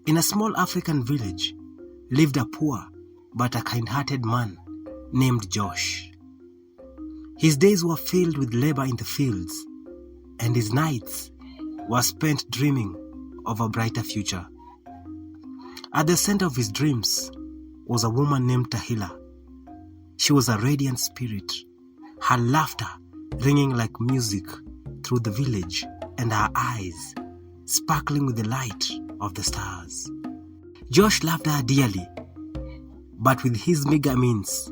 In a small African village lived a poor but a kind-hearted man named Josh. His days were filled with labor in the fields, and his nights were spent dreaming of a brighter future. At the center of his dreams was a woman named Tahila. She was a radiant spirit, her laughter ringing like music through the village, and her eyes sparkling with the light of the stars. Josh loved her dearly, but with his meager means,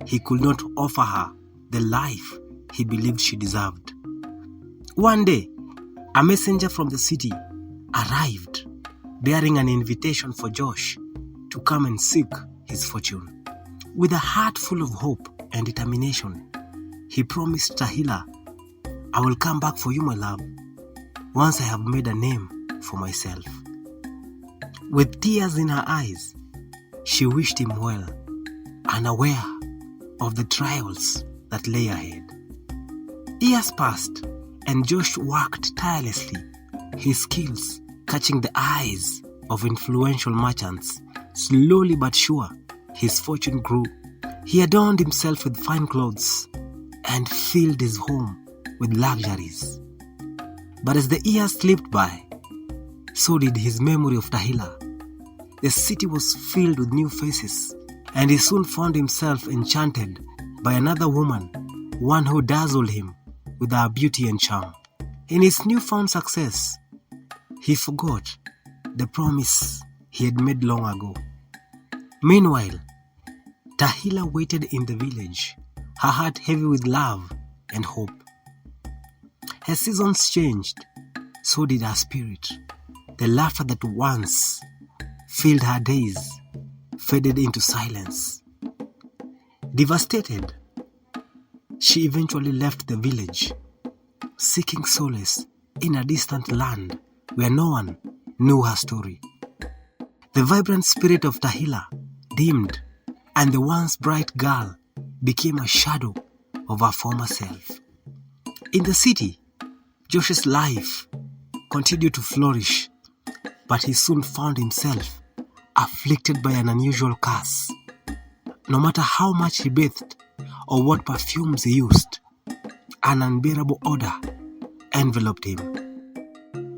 he could not offer her the life he believed she deserved. One day, a messenger from the city arrived, bearing an invitation for Josh to come and seek his fortune. With a heart full of hope and determination, he promised Tahila, "I will come back for you, my love, once I have made a name for myself." With tears in her eyes, she wished him well, unaware of the trials that lay ahead. Years passed, and Josh worked tirelessly, his skills catching the eyes of influential merchants. Slowly but sure, his fortune grew. He adorned himself with fine clothes and filled his home with luxuries. But as the years slipped by, so did his memory of Tahila. The city was filled with new faces, and he soon found himself enchanted by another woman, one who dazzled him with her beauty and charm. In his newfound success, he forgot the promise he had made long ago. Meanwhile, Tahila waited in the village, her heart heavy with love and hope. As seasons changed, so did her spirit. The laughter that once filled her days faded into silence. Devastated, she eventually left the village, seeking solace in a distant land where no one knew her story. The vibrant spirit of Tahila dimmed, and the once bright girl became a shadow of her former self. In the city, Josh's life continued to flourish, but he soon found himself afflicted by an unusual curse. No matter how much he bathed or what perfumes he used, an unbearable odor enveloped him.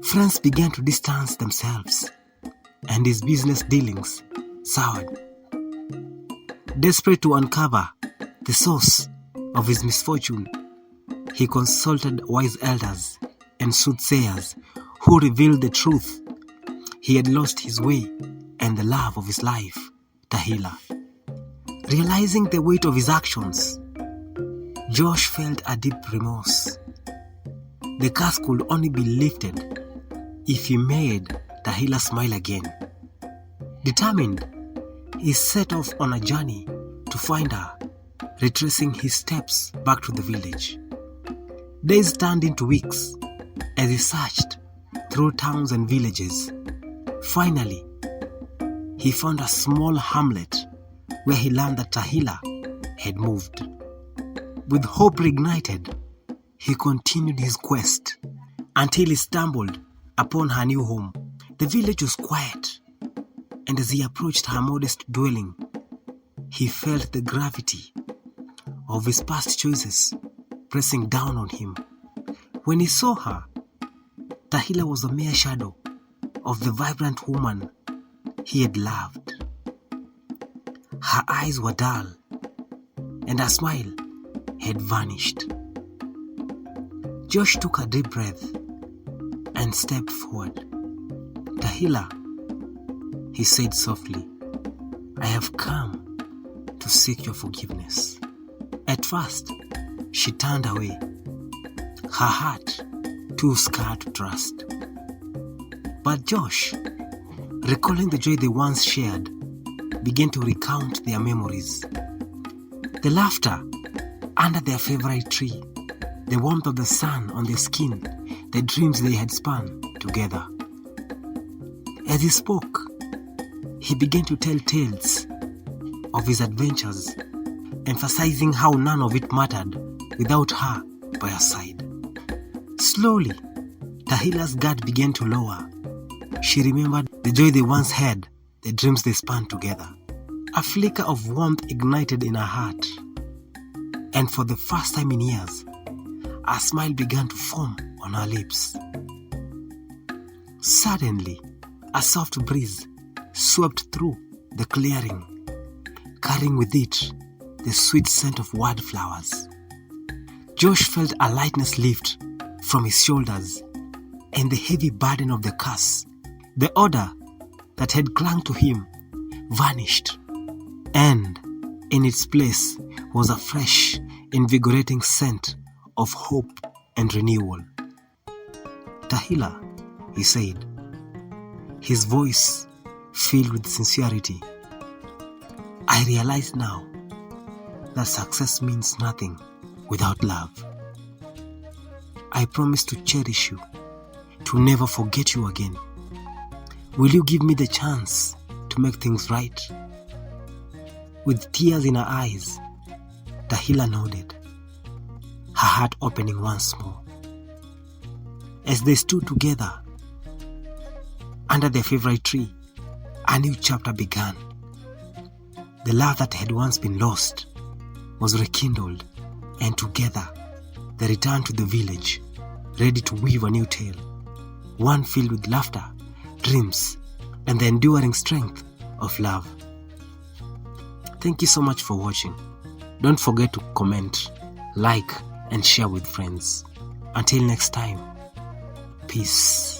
Friends began to distance themselves, and his business dealings soured. Desperate to uncover the source of his misfortune, he consulted wise elders and soothsayers who revealed the truth. He had lost his way and the love of his life, Tahila. Realizing the weight of his actions, Josh felt a deep remorse. The curse could only be lifted if he made Tahila smile again. Determined, he set off on a journey to find her, retracing his steps back to the village. Days turned into weeks as he searched through towns and villages. Finally, he found a small hamlet where he learned that Tahila had moved. With hope reignited, he continued his quest until he stumbled upon her new home. The village was quiet, and as he approached her modest dwelling, he felt the gravity of his past choices pressing down on him. When he saw her, Tahila was a mere shadow of the vibrant woman he had loved. Her eyes were dull, and her smile had vanished. Josh took a deep breath and stepped forward. "Tahila," he said softly, "I have come to seek your forgiveness." At first, she turned away, her heart too scarred to trust. But Josh, recalling the joy they once shared, began to recount their memories. The laughter under their favorite tree, the warmth of the sun on their skin, the dreams they had spun together. As he spoke, he began to tell tales of his adventures, emphasizing how none of it mattered without her by her side. Slowly, Tahila's guard began to lower, She remembered the joy they once had, the dreams they spun together. A flicker of warmth ignited in her heart, and for the first time in years, a smile began to form on her lips. Suddenly, a soft breeze swept through the clearing, carrying with it the sweet scent of wildflowers. Josh felt a lightness lift from his shoulders, and the heavy burden of the curse, the odor that had clung to him, vanished, and in its place was a fresh, invigorating scent of hope and renewal. "Tahila," he said, his voice filled with sincerity, "I realize now that success means nothing without love. I promise to cherish you, to never forget you again. Will you give me the chance to make things right?" With tears in her eyes, Tahila nodded, her heart opening once more. As they stood together under their favorite tree, a new chapter began. The love that had once been lost was rekindled, and together they returned to the village, ready to weave a new tale, one filled with laughter, dreams, and the enduring strength of love. Thank you so much for watching. Don't forget to comment, like, and share with friends. Until next time, peace.